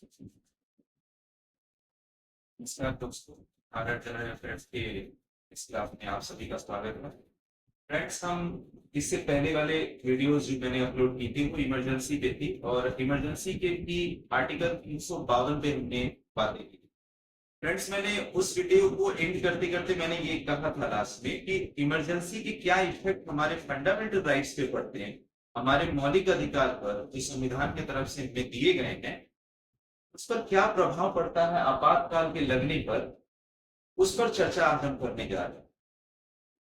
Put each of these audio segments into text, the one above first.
नमस्कार दोस्तों, आदर्श general affairs के इस क्लास में आप सभी का स्वागत है। फ्रेंड्स, हम इससे पहले वाले वीडियोस जो मैंने अपलोड की थी वो इमरजेंसी पे थी और इमरजेंसी के भी आर्टिकल 352 पे हमने बातें की। फ्रेंड्स, मैंने उस वीडियो को एंड करते करते मैंने ये कहा था लास्ट में कि इमरजेंसी के क्या इफेक्ट हमारे फंडामेंटल राइट्स पे पड़ते हैं, हमारे मौलिक अधिकार पर जो संविधान की तरफ से हमें दिए गए हैं उस पर क्या प्रभाव पड़ता है आपातकाल के लगने पर, उस पर चर्चा आज हम करने जा रहे हैं।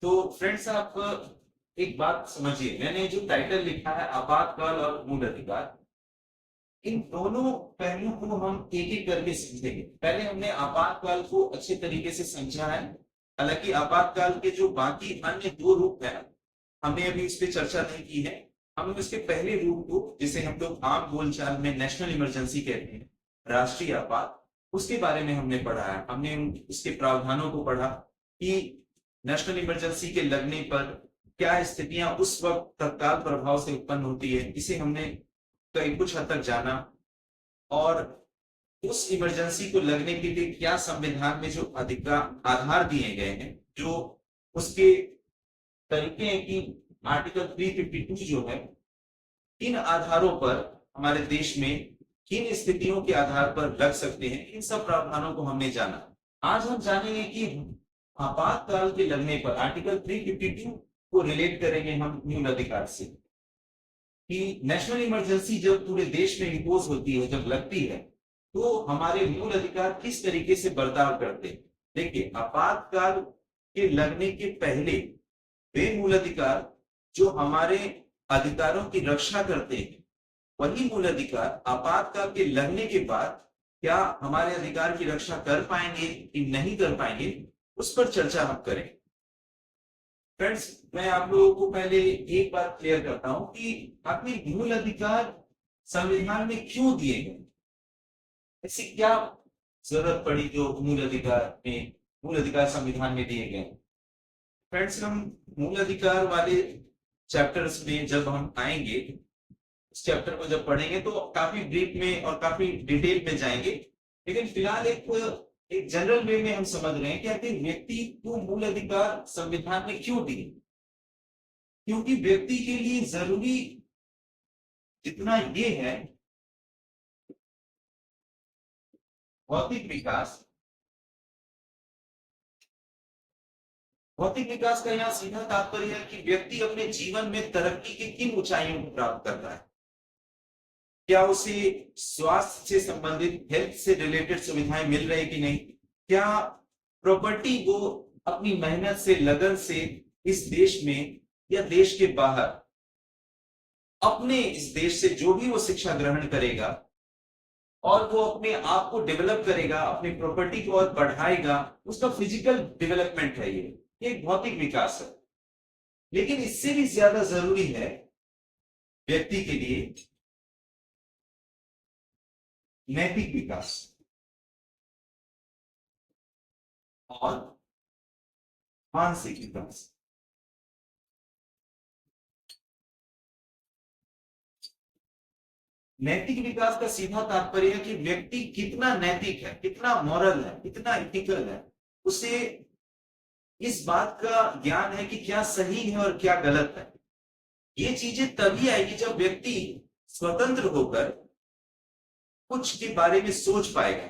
तो फ्रेंड्स, आप एक बात समझिए, मैंने जो टाइटल लिखा है आपातकाल और मूल अधिकार, इन दोनों पहलुओं को हम एक एक करके समझेंगे। पहले हमने आपातकाल को अच्छे तरीके से समझा है। हालांकि आपातकाल के जो बाकी अन्य दो रूप है हमने अभी इस पे चर्चा नहीं की है। हम इसके पहले रूप को, जिसे हम लोग आम बोलचाल में नेशनल इमरजेंसी कहते हैं, राष्ट्रीय आपात, उसके बारे में हमने पढ़ा है। हमने उसके प्रावधानों को पढ़ा कि नेशनल इमरजेंसी के लगने पर क्या स्थितियां उस वक्त तत्काल प्रभाव से उत्पन्न होती है, इसे हमने कई कुछ हद तक जाना। और उस इमरजेंसी को लगने के लिए क्या संविधान में जो अधिकार आधार दिए गए हैं, जो उसके तरीके हैं कि आर्टिकल 352 जो है, किन आधारों पर हमारे देश में किन स्थितियों के आधार पर लग सकते हैं, इन सब प्रावधानों को हमने जाना। आज हम जानेंगे कि आपातकाल के लगने पर आर्टिकल 352 को रिलेट करेंगे हम मूल अधिकार से, कि नेशनल इमरजेंसी जब पूरे देश में इंपोज होती है, जब लगती है, तो हमारे मूल अधिकार किस तरीके से बर्ताव करते हैं। देखिए, आपातकाल के लगने के पहले वे मूल अधिकार जो हमारे अधिकारों की रक्षा करते हैं, वही मूल अधिकार आपातकाल के लगने के बाद क्या हमारे अधिकार की रक्षा कर पाएंगे कि नहीं कर पाएंगे, उस पर चर्चा हम करें। फ्रेंड्स, मैं आप लोगों को पहले एक बात क्लियर करता हूं कि आखिर मूल अधिकार संविधान में क्यों दिए गए, ऐसी क्या जरूरत पड़ी जो मूल अधिकार संविधान में दिए गए। फ्रेंड्स, हम मूल अधिकार वाले चैप्टर्स में जब हम आएंगे, इस चैप्टर को जब पढ़ेंगे तो काफी ब्रीफ में और काफी डिटेल में जाएंगे। लेकिन फिलहाल एक जनरल वे में हम समझ रहे हैं कि आखिर व्यक्ति को मूल अधिकार संविधान ने क्यों दिए। क्योंकि व्यक्ति के लिए जरूरी जितना ये है भौतिक विकास, भौतिक विकास का यहाँ सीधा तात्पर्य है कि व्यक्ति अपने जीवन में तरक्की की किन ऊंचाइयों को प्राप्त करता है। क्या उसे स्वास्थ्य से संबंधित, हेल्थ से रिलेटेड सुविधाएं मिल रही कि नहीं, क्या प्रॉपर्टी वो अपनी मेहनत से, लगन से इस देश में या देश के बाहर, अपने इस देश से जो भी वो शिक्षा ग्रहण करेगा और वो अपने आप को डेवलप करेगा, अपनी प्रॉपर्टी को और बढ़ाएगा, उसका फिजिकल डेवलपमेंट है, ये एक भौतिक विकास है। लेकिन इससे भी ज्यादा जरूरी है व्यक्ति के लिए नैतिक विकास और मानसिक विकास। नैतिक विकास का सीधा तात्पर्य है कि व्यक्ति कितना नैतिक है, कितना मॉरल है, कितना एथिकल है, उसे इस बात का ज्ञान है कि क्या सही है और क्या गलत है। ये चीजें तभी आएगी जब व्यक्ति स्वतंत्र होकर कुछ के बारे में सोच पाएगा।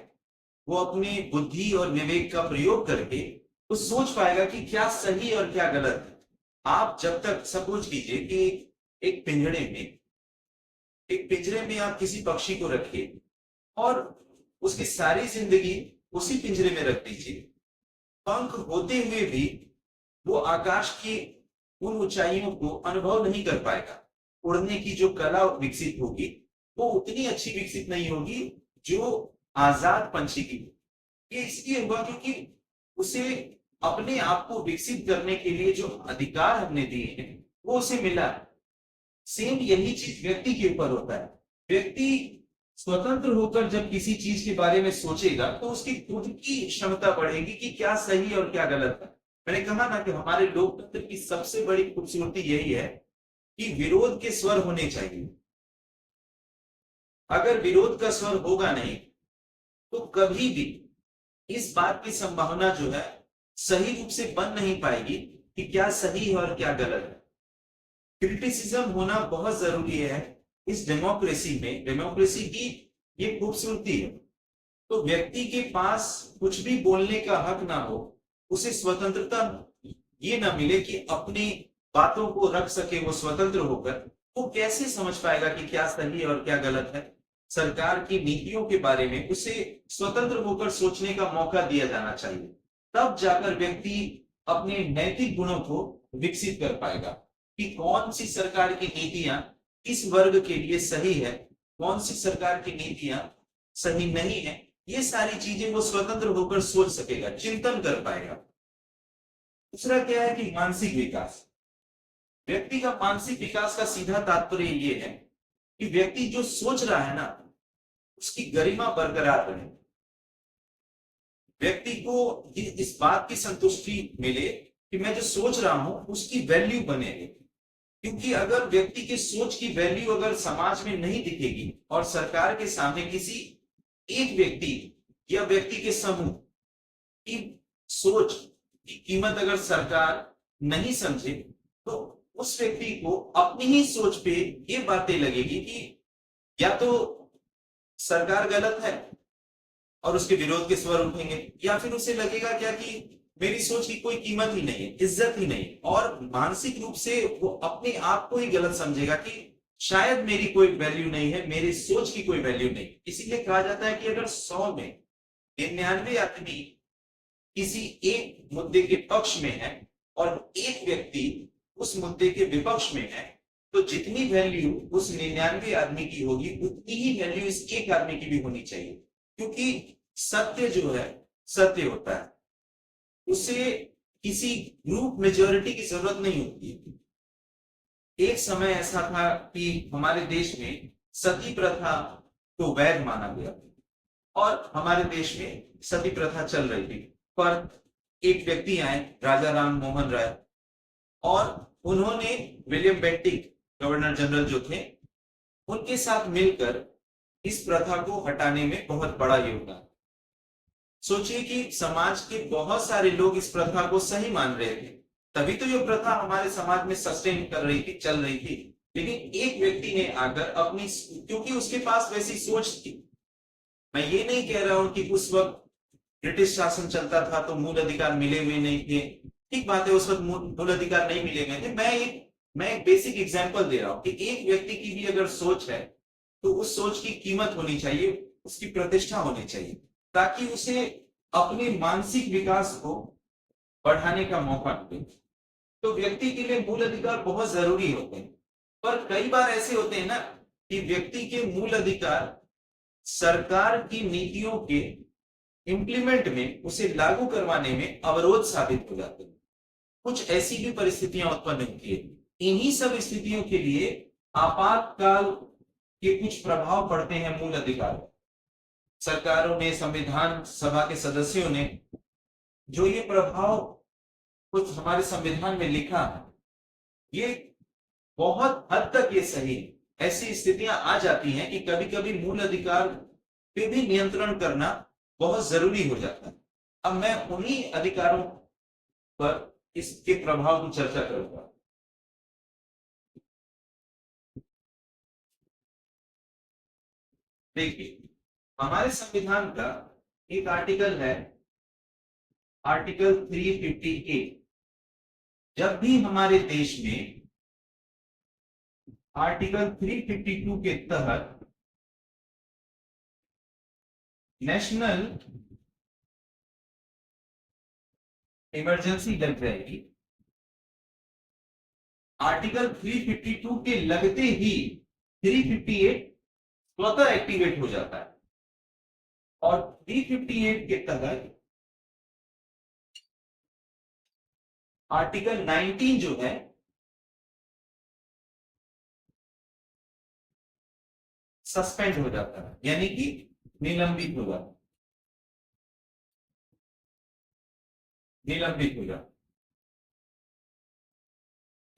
वो अपनी बुद्धि और विवेक का प्रयोग करके वो सोच पाएगा कि क्या सही और क्या गलत है। आप जब तक सपोज कीजिए कि एक पिंजरे में आप किसी पक्षी को रखिए और उसकी सारी जिंदगी उसी पिंजरे में रख दीजिए, पंख होते हुए भी वो आकाश की उन ऊंचाइयों को अनुभव नहीं कर पाएगा। उड़ने की जो कला विकसित होगी वो उतनी अच्छी विकसित नहीं होगी जो आजाद पंछी की। ये इसलिए हुआ क्योंकि उसे अपने आप को विकसित करने के लिए जो अधिकार हमने दिए हैं वो उसे मिला है। सेम यही चीज व्यक्ति के ऊपर होता है। व्यक्ति स्वतंत्र होकर जब किसी चीज के बारे में सोचेगा तो उसकी खुद की क्षमता बढ़ेगी कि क्या सही और क्या गलत है। मैंने कहा ना कि हमारे लोकतंत्र की सबसे बड़ी खूबसूरती यही है कि विरोध के स्वर होने चाहिए। अगर विरोध का स्वर होगा नहीं तो कभी भी इस बात की संभावना जो है सही रूप से बन नहीं पाएगी कि क्या सही है और क्या गलत है। क्रिटिसिज्म होना बहुत जरूरी है इस डेमोक्रेसी में। डेमोक्रेसी की ये खूबसूरती है। तो व्यक्ति के पास कुछ भी बोलने का हक ना हो, उसे स्वतंत्रता ये ना मिले कि अपनी बातों को रख सके वो स्वतंत्र होकर, वो कैसे समझ पाएगा कि क्या सही है और क्या गलत है। सरकार की नीतियों के बारे में उसे स्वतंत्र होकर सोचने का मौका दिया जाना चाहिए। तब जाकर व्यक्ति अपने नैतिक गुणों को विकसित कर पाएगा कि कौन सी सरकार की नीतियां किस वर्ग के लिए सही है, कौन सी सरकार की नीतियां सही नहीं है। ये सारी चीजें वो स्वतंत्र होकर सोच सकेगा, चिंतन कर पाएगा। दूसरा क्या है कि मानसिक विकास। व्यक्ति का मानसिक विकास का सीधा तात्पर्य ये है कि व्यक्ति जो सोच रहा है ना, उसकी गरिमा बरकरार रहे। व्यक्ति को इस बात की संतुष्टि मिले कि मैं जो सोच रहा हूं उसकी वैल्यू बनेगी। क्योंकि अगर व्यक्ति की सोच की वैल्यू अगर समाज में नहीं दिखेगी और सरकार के सामने किसी एक व्यक्ति या व्यक्ति के समूह की सोच की कीमत अगर सरकार नहीं समझे, तो उस व्यक्ति को अपनी ही सोच पे ये बातें लगेगी कि या तो सरकार गलत है और उसके विरोध के स्वर उठेंगे, या फिर उसे लगेगा क्या कि मेरी सोच की कोई कीमत ही नहीं है, इज्जत ही नहीं, और मानसिक रूप से वो अपने आप को ही गलत समझेगा कि शायद मेरी कोई वैल्यू नहीं है, मेरी सोच की कोई वैल्यू नहीं। इसीलिए कहा जाता है कि अगर 100 में 99 आदमी किसी एक मुद्दे के पक्ष में है और एक व्यक्ति उस मुद्दे के विपक्ष में है, तो जितनी वैल्यू उस 99 आदमी की होगी उतनी ही वैल्यू इस एक आदमी की भी होनी चाहिए। क्योंकि सत्य जो है सत्य होता है, उसे किसी ग्रुप मेजॉरिटी की जरूरत नहीं होती। एक समय ऐसा था कि हमारे देश में सती प्रथा को वैध माना गया और हमारे देश में सती प्रथा चल रही थी। पर एक व्यक्ति आए, राजा राम मोहन राय, और उन्होंने विलियम बेंटिक गवर्नर जनरल जो थे उनके साथ मिलकर इस प्रथा को हटाने में बहुत बड़ा योगदान। सोचिए कि समाज के बहुत सारे लोग इस प्रथा को सही मान रहे थे, तभी तो ये प्रथा हमारे समाज में सस्टेन कर रही थी, चल रही थी। लेकिन एक व्यक्ति ने आकर अपनी, क्योंकि उसके पास वैसी सोच थी। मैं ये नहीं कह रहा हूं कि उस वक्त ब्रिटिश शासन चलता था तो मूल अधिकार मिले हुए नहीं थे। ठीक बात है, उस वक्त मूल अधिकार नहीं मिले हुए थे। मैं एक बेसिक एग्जांपल दे रहा हूं कि एक व्यक्ति की भी अगर सोच है तो उस सोच की कीमत होनी चाहिए, उसकी प्रतिष्ठा होनी चाहिए, ताकि उसे अपने मानसिक विकास को बढ़ाने का मौका मिले। तो व्यक्ति के लिए मूल अधिकार बहुत जरूरी होते हैं। पर कई बार ऐसे होते हैं ना कि व्यक्ति के मूल अधिकार सरकार की नीतियों के इंप्लीमेंट में, उसे लागू करवाने में अवरोध साबित हो जाते हैं। कुछ ऐसी भी परिस्थितियां उत्पन्न होती है। इन्हीं सब स्थितियों के लिए आपातकाल के कुछ प्रभाव पड़ते हैं मूल अधिकार। सरकारों ने, संविधान सभा के सदस्यों ने जो ये प्रभाव कुछ हमारे संविधान में लिखा है, ये बहुत हद तक ये सही है। ऐसी स्थितियां आ जाती हैं कि कभी कभी मूल अधिकार पे भी नियंत्रण करना बहुत जरूरी हो जाता है। अब मैं उन्हीं अधिकारों पर इसके प्रभाव की चर्चा करूंगा। देखिए, हमारे संविधान का एक आर्टिकल है, आर्टिकल 358। जब भी हमारे देश में आर्टिकल 352 के तहत नेशनल इमरजेंसी लग जाएगी, आर्टिकल 352 के लगते ही 358 स्वतः एक्टिवेट हो जाता है। और 358 के तहत आर्टिकल 19 जो है सस्पेंड हो जाता है, यानी कि निलंबित हो जाता है, निलंबित हो जाता है।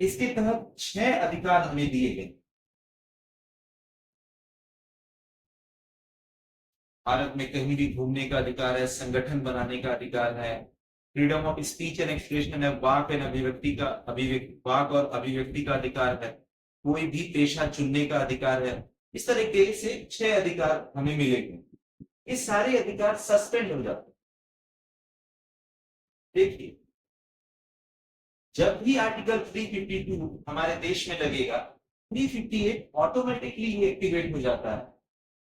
इसके तहत 6 अधिकार हमें दिए गए। भारत में कहीं भी घूमने का अधिकार है, संगठन बनाने का अधिकार है, freedom of speech and expression है, वाक एंड अभिव्यक्ति का वाक और अभिव्यक्ति का अधिकार है, कोई भी पेशा चुनने का अधिकार है। इस तरीके से 6 अधिकार हमें मिलेंगे। ये सारे अधिकार सस्पेंड हो जाते हैं। देखिए, जब भी आर्टिकल 352 हमारे देश में लगेगा, 358 ऑटोमेटिकली एक्टिवेट हो जाता है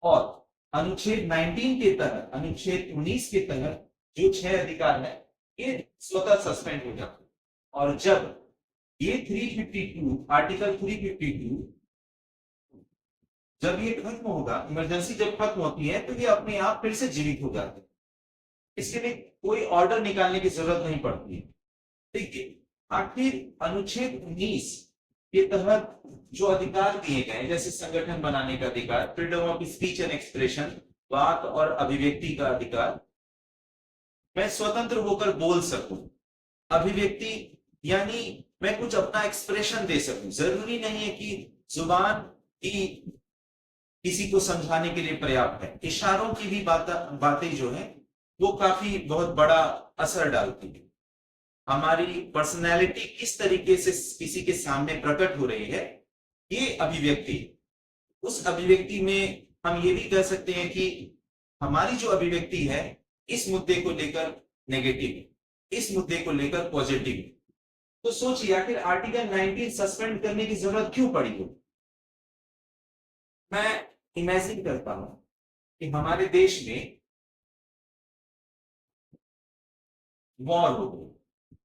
और अनुच्छेद 19 के तहत, अनुच्छेद 19 के तहत जो 6 अधिकार है ये स्वतः सस्पेंड हो जाता है। और जब ये 352 आर्टिकल 352 जब ये खत्म होगा, इमरजेंसी जब खत्म होती है तो ये अपने आप फिर से जीवित हो जाते हैं। इसके लिए कोई ऑर्डर निकालने की जरूरत नहीं पड़ती है। ठीक है, आखिर अनुच्छेद 19 के तहत जो अधिकार दिए गए, जैसे संगठन बनाने का अधिकार, freedom of speech and expression, वाक और अभिव्यक्ति का अधिकार, मैं स्वतंत्र होकर बोल सकूं, अभिव्यक्ति यानी मैं कुछ अपना एक्सप्रेशन दे सकूं। जरूरी नहीं है कि जुबान ही किसी को समझाने के लिए पर्याप्त है, इशारों की भी बातें जो है वो काफी बहुत बड़ा असर डालती है। हमारी पर्सनैलिटी किस तरीके से किसी के सामने प्रकट हो रही है, ये अभिव्यक्ति। उस अभिव्यक्ति में हम ये भी कह सकते हैं कि हमारी जो अभिव्यक्ति है इस मुद्दे को लेकर नेगेटिव, इस मुद्दे को लेकर पॉजिटिव। तो सोचिए, आखिर आर्टिकल 19 सस्पेंड करने की जरूरत क्यों पड़ी हो। मैं इमेजिन करता हूं कि हमारे देश में वॉर हो गई,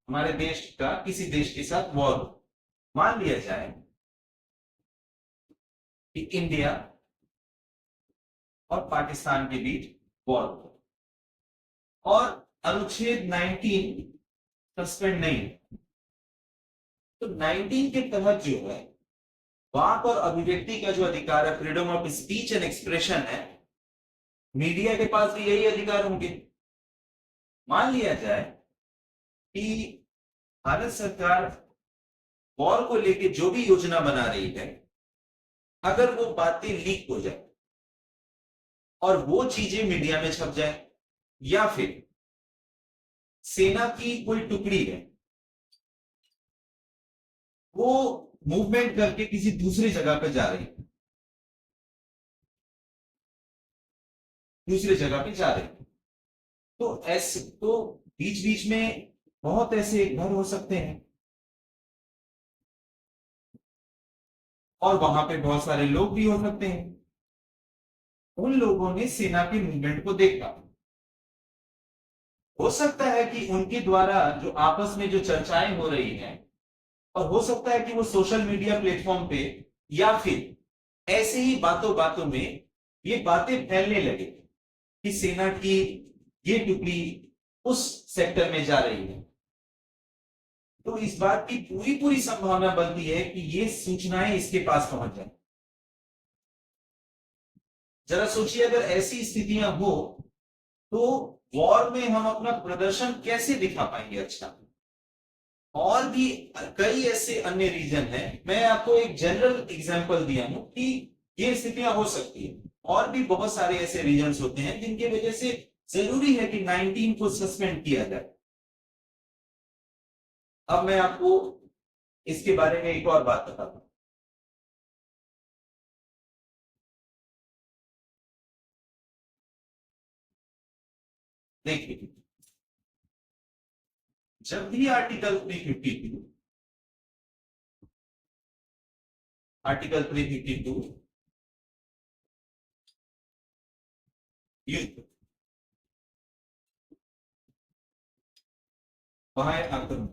हमारे देश का किसी देश के साथ वॉर हो। मान लिया जाए कि इंडिया और पाकिस्तान के बीच वॉर हो और अनुच्छेद 19 सस्पेंड नहीं, तो 19 के तहत जो है वाक और अभिव्यक्ति का जो अधिकार है, freedom of speech and expression है, मीडिया के पास भी यही अधिकार होंगे। मान लिया जाए कि भारत सरकार वॉर को लेकर जो भी योजना बना रही है, अगर वो बातें लीक हो जाए और वो चीजें मीडिया में छप जाए, या फिर सेना की कोई टुकड़ी है वो मूवमेंट करके किसी दूसरी जगह पे जा रही है, दूसरी जगह पे जा रही है, तो ऐसे तो बीच बीच में बहुत ऐसे घर हो सकते हैं और वहां पे बहुत सारे लोग भी हो सकते हैं। उन लोगों ने सेना के मूवमेंट को देखा, हो सकता है कि उनके द्वारा जो आपस में जो चर्चाएं हो रही हैं, और हो सकता है कि वो सोशल मीडिया प्लेटफॉर्म पे या फिर ऐसे ही बातों बातों में ये बातें फैलने लगे कि सेना की ये टुकड़ी उस सेक्टर में जा रही है, तो इस बात की पूरी पूरी संभावना बनती है कि ये सूचनाएं इसके पास पहुंच जाए। जरा सोचिए, अगर ऐसी स्थितियां हो तो वॉर में हम अपना प्रदर्शन कैसे दिखा पाएंगे। अच्छा, और भी कई ऐसे अन्य रीजन हैं, मैं आपको एक जनरल एग्जांपल दिया हूं कि ये स्थितियां हो सकती है। और भी बहुत सारे ऐसे रीजन होते हैं जिनकी वजह से जरूरी है कि 19 को सस्पेंड किया जाए। अब मैं आपको इसके बारे में एक और बात बताता हूं। देखिए, जब भी आर्टिकल 352 आर्टिकल 352 युद्ध, वहां आक्रमण,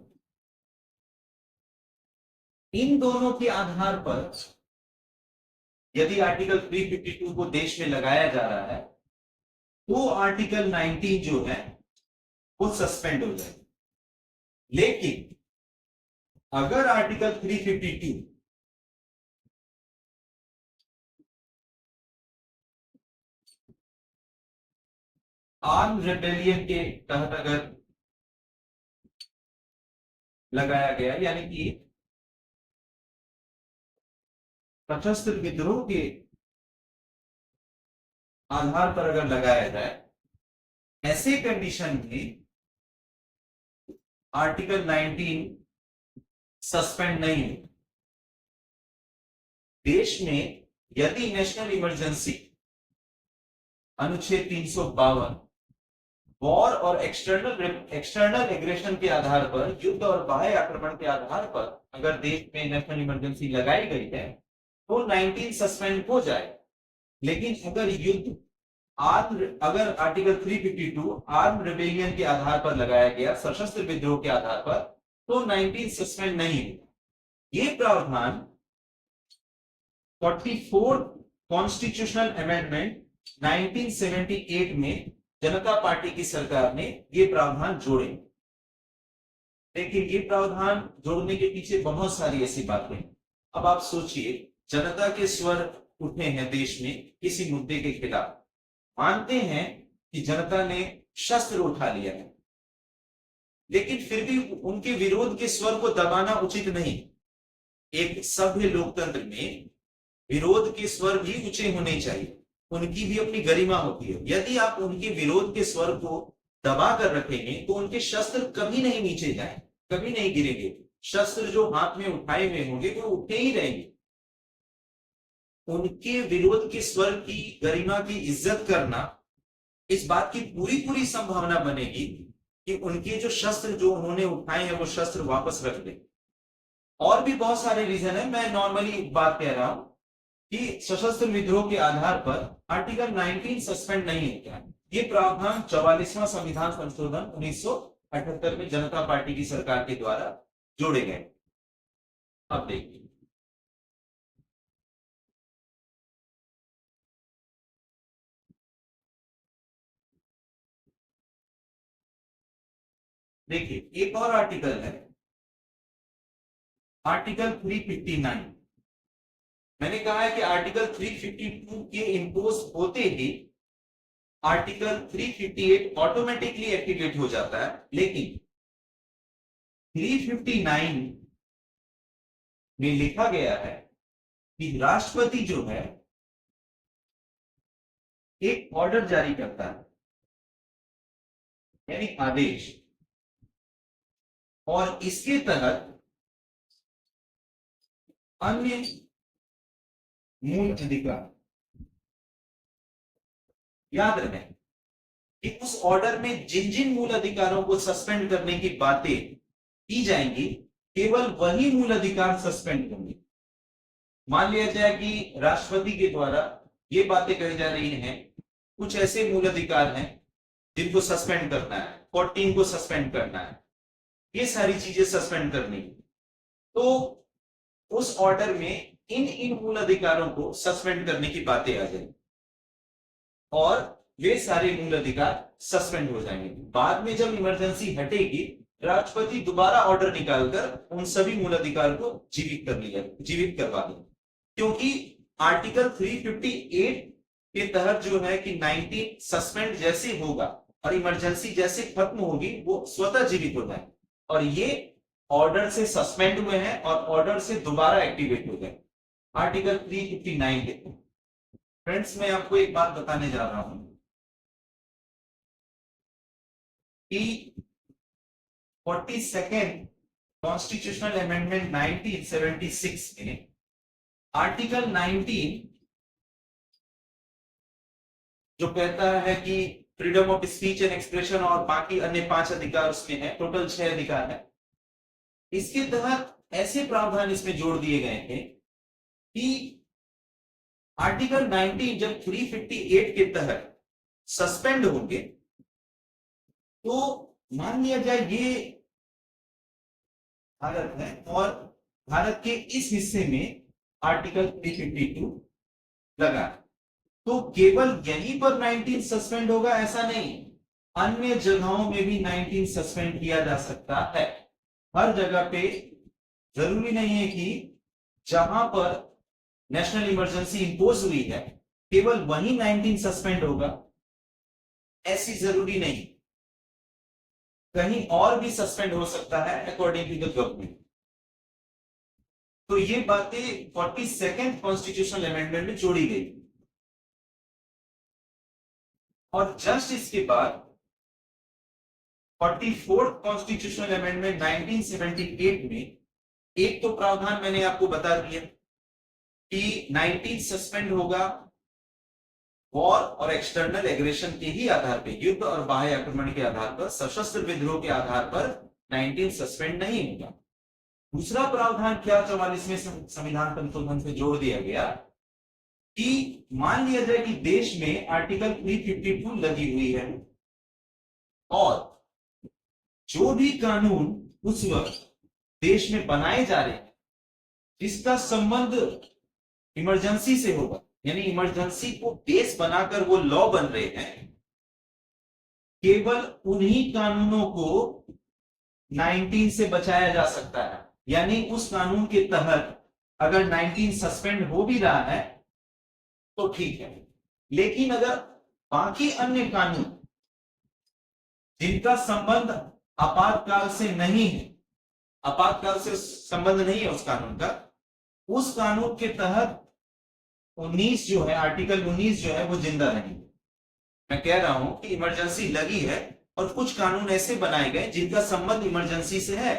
इन दोनों के आधार पर यदि आर्टिकल 352 को देश में लगाया जा रहा है तो आर्टिकल 19 जो है वो सस्पेंड हो जाए। लेकिन अगर आर्टिकल 352 आर्म रेबेलियन के तहत अगर लगाया गया, यानी कि सशस्त्र विद्रोह के आधार पर अगर लगाया जाए, ऐसे कंडीशन में आर्टिकल 19 सस्पेंड नहीं है। देश में यदि नेशनल इमरजेंसी अनुच्छेद 352 वॉर और एक्सटर्नल एग्रेशन के आधार पर, युद्ध और बाह्य आक्रमण के आधार पर अगर देश में नेशनल इमरजेंसी लगाई गई है तो 19 सस्पेंड हो जाए। लेकिन अगर युद्ध अगर आर्टिकल 352 आर्म रिबेलियन के आधार पर लगाया गया, सशस्त्र विद्रोह के आधार पर, तो 19 सस्पेंड नहीं होगा। ये प्रावधान 44 कॉन्स्टिट्यूशनल अमेंडमेंट 1978 में जनता पार्टी की सरकार ने ये प्रावधान जोड़े। देखिए, ये प्रावधान जोड़ने के पीछे बहुत सारी ऐसी बातें। अब आप सोचिए, जनता के स्वर उठे हैं देश में किसी मुद्दे के खिलाफ, मानते हैं कि जनता ने शस्त्र उठा लिया है, लेकिन फिर भी उनके विरोध के स्वर को दबाना उचित नहीं। एक सभ्य लोकतंत्र में विरोध के स्वर भी ऊंचे होने चाहिए, उनकी भी अपनी गरिमा होती है। यदि आप उनके विरोध के स्वर को दबा कर रखेंगे तो उनके शस्त्र कभी नहीं नीचे जाए, कभी नहीं गिरेंगे। शस्त्र जो हाथ में उठाए हुए होंगे वो उठे ही रहेंगे। उनके विरोध के स्वर की गरिमा की इज्जत करना, इस बात की पूरी पूरी संभावना बनेगी कि उनके जो शस्त्र जो उन्होंने उठाए हैं वो शस्त्र वापस रख दें। और भी बहुत सारे रीजन है, मैं नॉर्मली बात कह रहा हूं कि सशस्त्र विद्रोह के आधार पर आर्टिकल 19 सस्पेंड नहीं होता है। ये प्रावधान 44वां संविधान संशोधन 1978 में जनता पार्टी की सरकार के द्वारा जोड़े गए। अब देखिए, एक और आर्टिकल है, आर्टिकल 359। मैंने कहा है कि आर्टिकल 352 के इंपोज होते ही आर्टिकल 358 ऑटोमेटिकली एक्टिवेट हो जाता है, लेकिन 359 में लिखा गया है कि राष्ट्रपति जो है एक ऑर्डर जारी करता है, यानी आदेश, और इसके तहत अन्य मूल अधिकार, याद रखें कि उस ऑर्डर में जिन जिन मूल अधिकारों को सस्पेंड करने की बातें की जाएंगी, केवल वही मूल अधिकार सस्पेंड होंगे। मान लिया जाए कि राष्ट्रपति के द्वारा ये बातें कही जा रही हैं, कुछ ऐसे मूल अधिकार हैं जिनको सस्पेंड करना है, 14 को सस्पेंड करना है, ये सारी चीजें सस्पेंड करनी, तो उस ऑर्डर में इन मूल अधिकारों को सस्पेंड करने की बातें आ जाएंगी और वे सारे मूल अधिकार सस्पेंड हो जाएंगे। बाद में जब इमरजेंसी हटेगी, राष्ट्रपति दोबारा ऑर्डर निकालकर उन सभी मूल अधिकार को जीवित करवा देंगे, क्योंकि आर्टिकल 358 के तहत जो है कि 19 सस्पेंड जैसे होगा और इमरजेंसी जैसे खत्म होगी वो स्वतः जीवित हो जाए, और ये ऑर्डर से सस्पेंड हुए हैं और ऑर्डर से दोबारा एक्टिवेट हो गए आर्टिकल 359 के। फ्रेंड्स, मैं आपको एक बात बताने जा रहा हूं कि 42nd कॉन्स्टिट्यूशनल अमेंडमेंट 1976 में आर्टिकल 19 जो कहता है कि freedom of speech and expression और बाकी अन्य 5 अधिकार उसमें है, टोटल 6 अधिकार है। इसके तहत ऐसे प्रावधान इसमें जोड़ दिए गए थे कि आर्टिकल 19 जब 358 के तहत सस्पेंड होंगे तो मान लिया जाए ये भारत है और भारत के इस हिस्से में आर्टिकल 352 लगा, तो केवल यहीं पर 19 सस्पेंड होगा ऐसा नहीं, अन्य जगहों में भी 19 सस्पेंड किया जा सकता है। हर जगह पे जरूरी नहीं है कि जहां पर नेशनल इमरजेंसी इंपोज हुई है केवल वही 19 सस्पेंड होगा, ऐसी जरूरी नहीं, कहीं और भी सस्पेंड हो सकता है अकॉर्डिंग टू द गवर्नमेंट। तो ये बातें 42nd कॉन्स्टिट्यूशनल अमेंडमेंट में जोड़ी गई। और जस्ट इसके बाद 44th कॉन्स्टिट्यूशनल अमेंडमेंट 1978 में एक तो प्रावधान मैंने आपको बता दिया कि 19 सस्पेंड होगा वॉर और एक्सटर्नल एग्रेशन के ही आधार पर, युद्ध और बाह्य आक्रमण के आधार पर, सशस्त्र विद्रोह के आधार पर 19 सस्पेंड नहीं होगा। दूसरा प्रावधान क्या 44वें संविधान संशोधन से जोड़ दिया गया कि मान लिया जाए कि देश में आर्टिकल 352 लगी हुई है और जो भी कानून उस वक्त देश में बनाए जा रहे हैं जिसका संबंध इमरजेंसी से होगा, यानी इमरजेंसी को बेस बनाकर वो लॉ बन रहे हैं, केवल उन्हीं कानूनों को 19 से बचाया जा सकता है। यानी उस कानून के तहत अगर 19 सस्पेंड हो भी रहा है तो ठीक है, लेकिन अगर बाकी अन्य कानून जिनका संबंध आपातकाल से नहीं है, आपातकाल से संबंध नहीं है उस कानून का, उस कानून के तहत 19 जो है, आर्टिकल 19 जो है वो जिंदा नहीं। मैं कह रहा हूं कि इमरजेंसी लगी है और कुछ कानून ऐसे बनाए गए जिनका संबंध इमरजेंसी से है,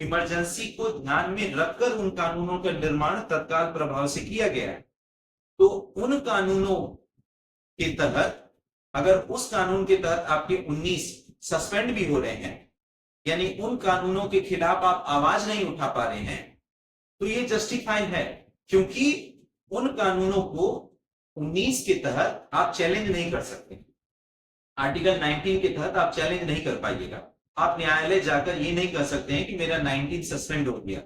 इमरजेंसी को ध्यान में रखकर उन कानूनों का निर्माण तत्काल प्रभाव से किया गया है। तो उन कानूनों के तहत अगर उस कानून के तहत आपके 19 सस्पेंड भी हो रहे हैं, यानी उन कानूनों के खिलाफ आप आवाज नहीं उठा पा रहे हैं, तो ये जस्टिफाइड है, क्योंकि उन कानूनों को 19 के तहत आप चैलेंज नहीं कर सकते। आर्टिकल 19 के तहत आप चैलेंज नहीं कर पाइएगा। आप न्यायालय जाकर ये नहीं कह सकते हैं कि मेरा 19 सस्पेंड हो गया।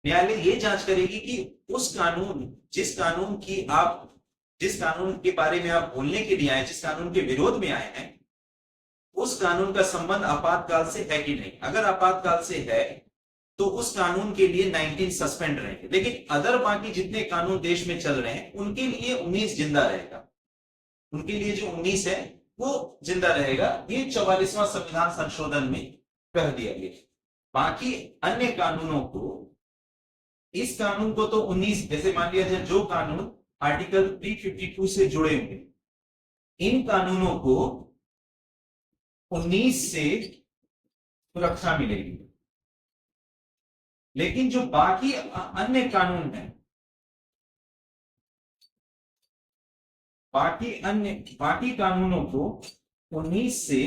न्यायालय ये जांच करेगी कि उस कानून, जिस कानून के बारे में आप बोलने के लिए आए, जिस कानून के विरोध में आए हैं, उस कानून का संबंध आपातकाल से है कि नहीं। अगर आपातकाल से है तो उस कानून के लिए 19 सस्पेंड रहेंगे, लेकिन अदर बाकी जितने कानून देश में चल रहे हैं उनके लिए 19 जिंदा रहेगा। उनके लिए जो 19 है वो जिंदा रहेगा। ये 44वां संविधान संशोधन में कह दिया गया। बाकी अन्य कानूनों को, इस कानून को तो 19, जैसे मान लिया जाए जो कानून आर्टिकल 352 से जुड़े हुए, इन कानूनों को 19 से सुरक्षा मिलेगी, लेकिन जो बाकी अन्य कानून हैं, बाकी कानूनों को 19 से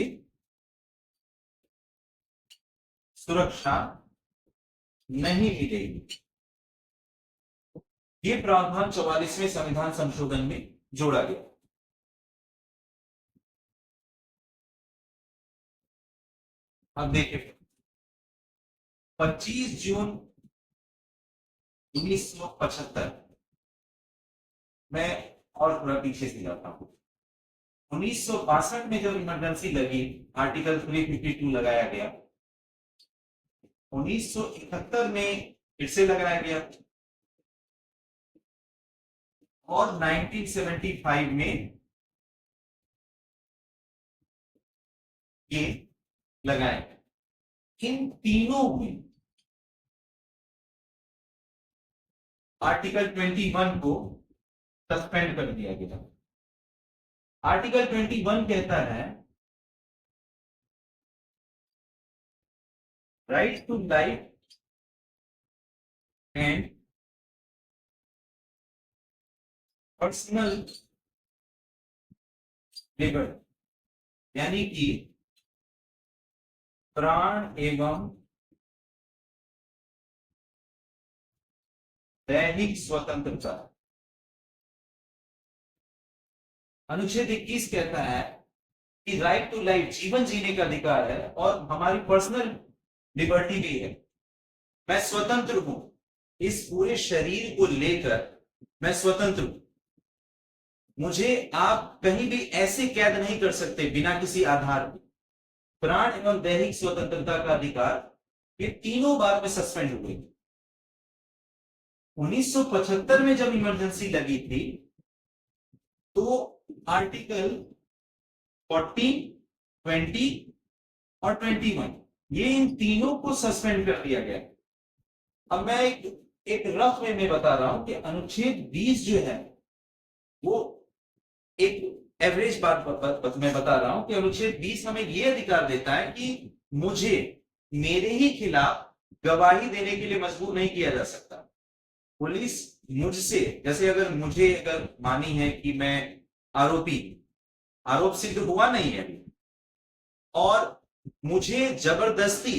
सुरक्षा नहीं मिलेगी। ये प्रावधान 44वें संविधान संशोधन में जोड़ा गया। अब देखिए 25 जून 1975, मैं और थोड़ा पीछे से जाता हूं। 1962 में जब इमरजेंसी लगी, आर्टिकल 352 लगाया गया। 1971 में फिर से लगाया गया और 1975 में ये लगाया गया। इन तीनों में आर्टिकल 21 को सस्पेंड कर दिया गया। आर्टिकल 21 कहता है right to life and personal liberty, यानी कि प्राण एवं दैहिक स्वतंत्रता। अनुच्छेद 21 कहता है कि राइट टू लाइफ, जीवन जीने का अधिकार है, और हमारी पर्सनल लिबर्टी भी है। मैं स्वतंत्र हूं, इस पूरे शरीर को लेकर मैं स्वतंत्र हूं। मुझे आप कहीं भी ऐसे कैद नहीं कर सकते बिना किसी आधार के। प्राण एवं दैहिक स्वतंत्रता का अधिकार, ये तीनों बार में सस्पेंड हुए। 1975 में जब इमरजेंसी लगी थी तो आर्टिकल 40, 20 और 21, ये इन तीनों को सस्पेंड कर दिया गया। अब मैं एक रफ वे में बता रहा हूं कि अनुच्छेद 20 जो है वो एक एवरेज बात मैं बता रहा हूं कि अनुच्छेद 20 हमें यह अधिकार देता है कि मुझे मेरे ही खिलाफ गवाही देने के लिए मजबूर नहीं किया जा सकता। पुलिस मुझसे, जैसे अगर मानी है कि मैं आरोपी, आरोप सिद्ध हुआ नहीं है अभी, और मुझे जबरदस्ती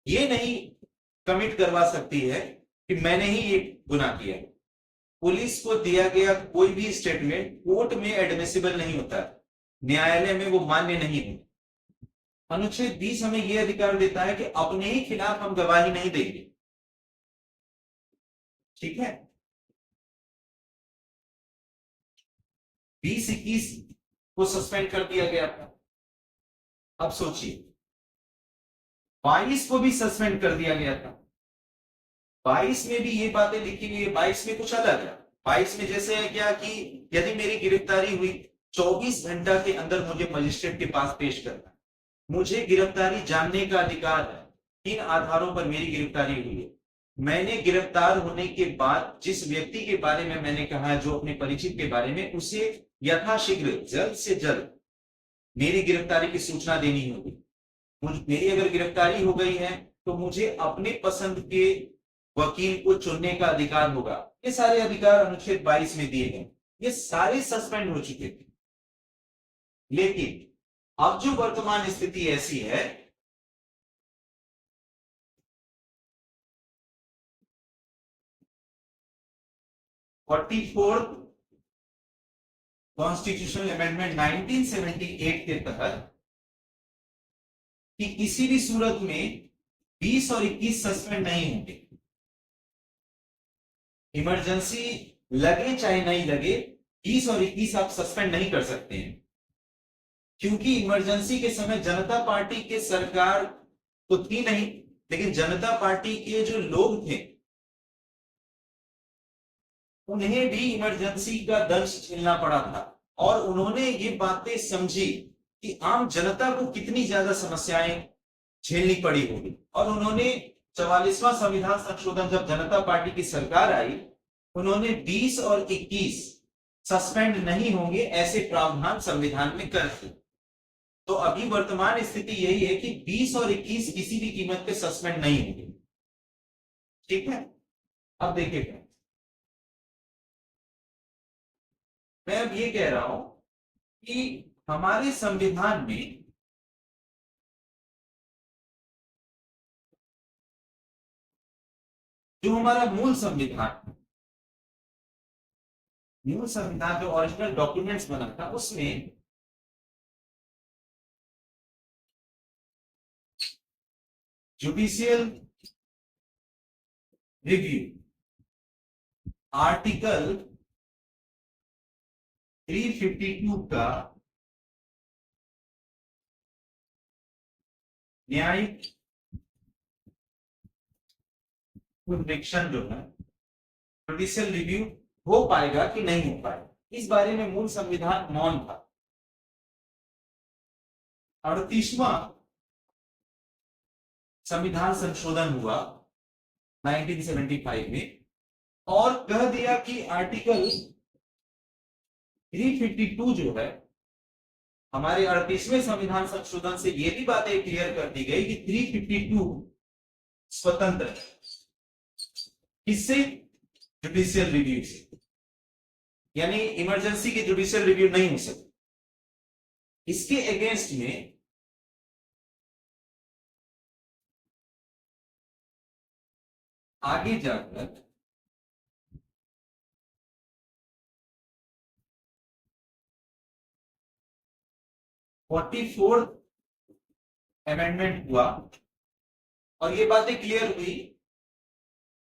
ये नहीं कमिट करवा सकती है कि मैंने ही ये गुनाह किया। पुलिस को दिया गया कोई भी स्टेटमेंट कोर्ट में एडमिसिबल नहीं होता, न्यायालय में वो मान्य नहीं है। अनुच्छेद 20 हमें यह अधिकार देता है कि अपने ही खिलाफ हम गवाही नहीं देंगे। ठीक है, 20-21 को सस्पेंड कर दिया गया था। अब सोचिए 22 को भी सस्पेंड कर दिया गया था। 22 में भी ये बातें लिखी हुई है, 22 में कुछ अलग है। 22 में जैसे है क्या कि यदि मेरी गिरफ्तारी हुई 24 घंटा के अंदर मुझे मजिस्ट्रेट के पास पेश करना है। मुझे गिरफ्तारी जानने का अधिकार है, किन आधारों पर मेरी गिरफ्तारी हुई है। मैंने गिरफ्तार होने के बाद जिस व्यक्ति के बारे में मैंने कहा है, जो अपने परिचित के बारे में, उसे यथाशीघ्र जल्द से जल्द मेरी गिरफ्तारी की सूचना देनी होगी। मेरी अगर गिरफ्तारी हो गई है तो मुझे अपने पसंद के वकील को चुनने का अधिकार होगा। ये सारे अधिकार अनुच्छेद 22 में दिए गए, ये सारे सस्पेंड हो चुके थे। लेकिन अब जो वर्तमान स्थिति ऐसी है, कॉन्स्टिट्यूशनल अमेंडमेंट 1978 के तहत कि किसी भी सूरत में 20 और 21 सस्पेंड नहीं होंगे। इमरजेंसी लगे चाहे नहीं लगे, 20 और 21 आप सस्पेंड नहीं कर सकते हैं, क्योंकि इमरजेंसी के समय जनता पार्टी के सरकार तो थी नहीं, लेकिन जनता पार्टी के जो लोग थे उन्हें भी इमरजेंसी का दंश झेलना पड़ा था, और उन्होंने ये बातें समझी कि आम जनता को कितनी ज्यादा समस्याएं झेलनी पड़ी होगी, और उन्होंने 44वां संविधान संशोधन, जब जनता पार्टी की सरकार आई, उन्होंने 20 और 21 सस्पेंड नहीं होंगे ऐसे प्रावधान संविधान में कर दिए। तो अभी वर्तमान स्थिति यही है कि 20 और 21 किसी भी कीमत पे सस्पेंड नहीं होंगे। ठीक है, अब देखिए मैं अब ये कह रहा हूं कि हमारे संविधान में जो हमारा मूल संविधान जो ओरिजिनल डॉक्यूमेंट्स बना था, उसमें जुडिशियल रिव्यू आर्टिकल 352 का न्यायिक निरीक्षण जो है, जुडिशियल रिव्यू हो पाएगा कि नहीं हो पाएगा, इस बारे में मूल संविधान मौन था। 38वां संविधान संशोधन हुआ 1975 में, और कह दिया कि आर्टिकल 352 जो है, हमारे 38वें संविधान संशोधन से ये भी बातें क्लियर कर दी गई कि 352 स्वतंत्र है। किससे? जुडिशियल रिव्यू से, यानी इमरजेंसी की जुडिशियल रिव्यू नहीं हो सकती। इसके अगेंस्ट में आगे जाकर फोर्थ अमेंडमेंट हुआ, और ये बातें क्लियर हुई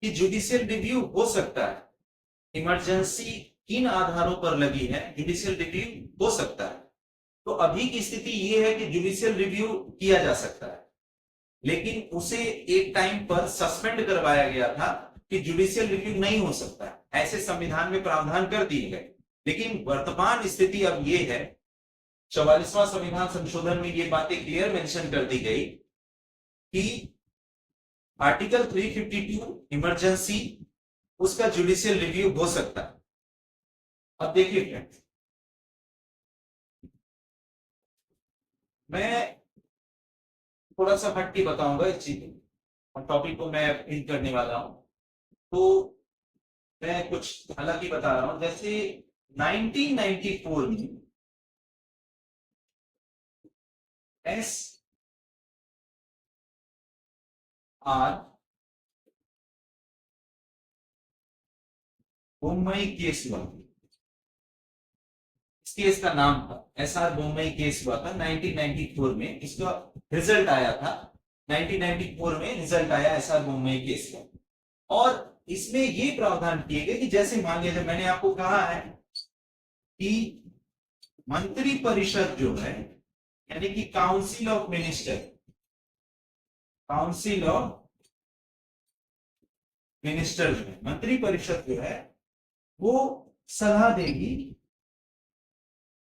कि जुडिशियल रिव्यू हो सकता है। इमरजेंसी किन आधारों पर लगी है, जुडिशियल रिव्यू हो सकता है। तो अभी की स्थिति यह है कि जुडिशियल रिव्यू किया जा सकता है, लेकिन उसे एक टाइम पर सस्पेंड करवाया गया था कि जुडिशियल रिव्यू नहीं हो सकता, ऐसे संविधान में प्रावधान कर दिए गए। लेकिन वर्तमान स्थिति अब यह है, 44वां संविधान संशोधन में ये बातें क्लियर मेंशन कर दी गई कि आर्टिकल 352 इमरजेंसी, उसका जुडिशियल रिव्यू हो सकता है। अब देखिए फ्रेंड्स, मैं थोड़ा सा हट के बताऊंगा इस चीज और टॉपिक को मैं पिक करने वाला हूं। तो मैं कुछ अलग ही बता रहा हूं, जैसे 1994 में एस आर मुंबई केस हुआ। इस केस का नाम था एस आर मुंबई केस हुआ था 1994 में। इसका रिजल्ट आया था 1994 में, रिजल्ट आया एस आर मुंबई केस का। और इसमें ये प्रावधान किए गए कि जैसे मान लीजिए मैंने आपको कहा है कि मंत्री परिषद जो है, यानी कि council of minister, council of minister जो है, मंत्री परिषद जो है वो सलाह देगी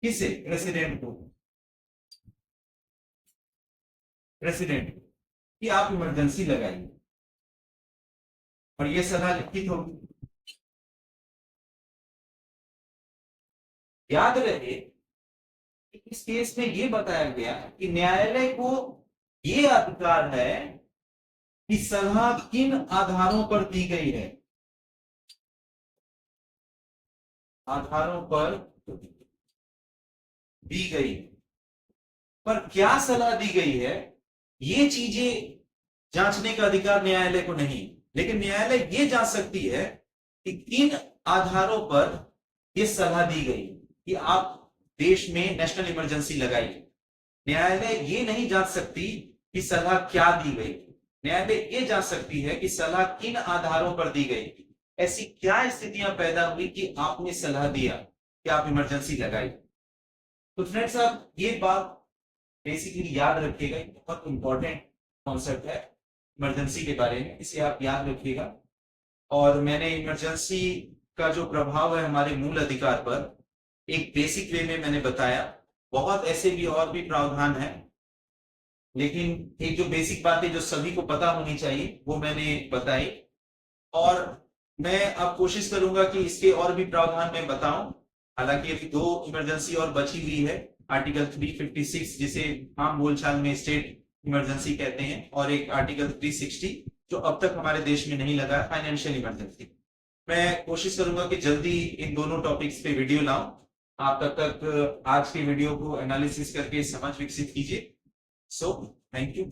किसे? प्रेसिडेंट को, प्रेसिडेंट कि आप इमरजेंसी लगाइए, और ये सलाह लिखित होगी। याद रहे इस केस में यह बताया गया कि न्यायालय को यह अधिकार है कि सलाह किन आधारों पर दी गई है, आधारों पर दी गई, पर क्या सलाह दी गई है ये चीजें जांचने का अधिकार न्यायालय को नहीं। लेकिन न्यायालय ये जांच सकती है कि किन आधारों पर यह सलाह दी गई कि आप देश में नेशनल इमरजेंसी लगाइए। न्यायालय ये नहीं जांच सकती कि सलाह क्या दी गई, न्यायालय ये जांच सकती है कि सलाह किन आधारों पर दी गई। ऐसी क्या स्थितियां पैदा हुई कि आपने सलाह दिया कि आप इमरजेंसी लगाइए। तो फ्रेंड्स आप ये बात बेसिकली याद रखिएगा, बहुत इंपॉर्टेंट कॉन्सेप्ट है इमरजेंसी के बारे में, इसे आप याद रखिएगा। और मैंने इमरजेंसी का जो प्रभाव है हमारे मूल अधिकार पर एक बेसिक वे में मैंने बताया। बहुत ऐसे भी और भी प्रावधान है, लेकिन एक जो बेसिक बातें जो सभी को पता होनी चाहिए वो मैंने बताई। और मैं अब कोशिश करूंगा कि इसके और भी प्रावधान मैं बताऊं। हालांकि अभी 2 इमरजेंसी और बची हुई है, आर्टिकल 356 जिसे आम बोलचाल में स्टेट इमरजेंसी कहते हैं, और एक आर्टिकल 360 जो अब तक हमारे देश में नहीं लगा, फाइनेंशियल इमरजेंसी। मैं कोशिश करूंगा कि जल्दी इन दोनों टॉपिक्स पे वीडियो लाऊं। आप तब तक आज के वीडियो को एनालिसिस करके समझ विकसित कीजिए। So thank you.